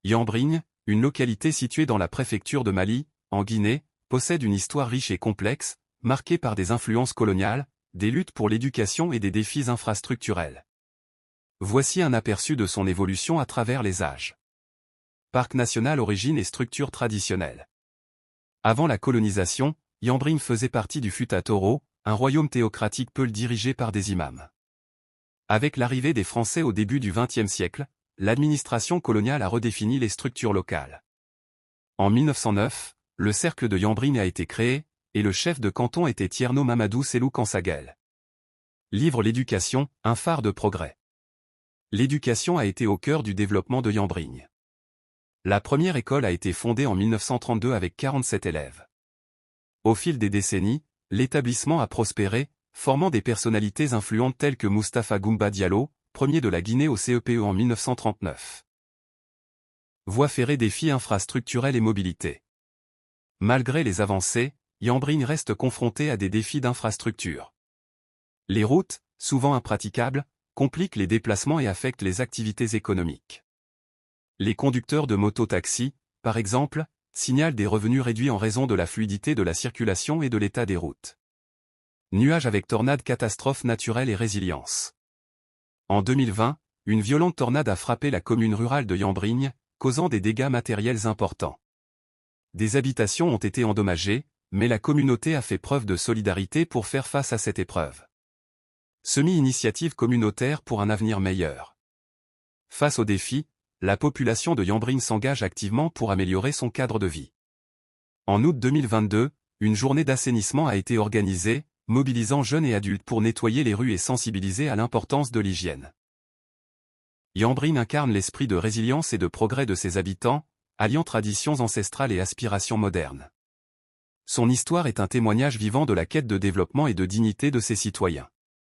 Yambrigne, une localité située dans la préfecture de Mali, en Guinée, possède une histoire riche et complexe, marquée par des influences coloniales, des luttes pour l'éducation et des défis infrastructurels. Voici un aperçu de son évolution à travers les âges. Parc national, origine et structure traditionnelle. Avant la colonisation, Yambrigne faisait partie du Futa Toro, un royaume théocratique peu dirigé par des imams. Avec l'arrivée des Français au début du XXe siècle, l'administration coloniale a redéfini les structures locales. En 1909, le cercle de Yambrigne a été créé, et le chef de canton était Tierno Mamadou Selou Kansagel. Livre l'éducation, un phare de progrès. L'éducation a été au cœur du développement de Yambrigne. La première école a été fondée en 1932 avec 47 élèves. Au fil des décennies, l'établissement a prospéré, formant des personnalités influentes telles que Moustapha Goumba Diallo, premier de la Guinée au CEPE en 1939. Voies ferrées, défis infrastructurels et mobilité. Malgré les avancées, Yambrigne reste confronté à des défis d'infrastructure. Les routes, souvent impraticables, compliquent les déplacements et affectent les activités économiques. Les conducteurs de moto-taxi, par exemple, signalent des revenus réduits en raison de la fluidité de la circulation et de l'état des routes. Nuages avec tornades, catastrophes naturelles et résilience. En 2020, une violente tornade a frappé la commune rurale de Yambrigne, causant des dégâts matériels importants. Des habitations ont été endommagées, mais la communauté a fait preuve de solidarité pour faire face à cette épreuve. Semi-initiative communautaire pour un avenir meilleur. Face aux défis, la population de Yambrigne s'engage activement pour améliorer son cadre de vie. En août 2022, une journée d'assainissement a été organisée, mobilisant jeunes et adultes pour nettoyer les rues et sensibiliser à l'importance de l'hygiène. Yambrigne incarne l'esprit de résilience et de progrès de ses habitants, alliant traditions ancestrales et aspirations modernes. Son histoire est un témoignage vivant de la quête de développement et de dignité de ses citoyens.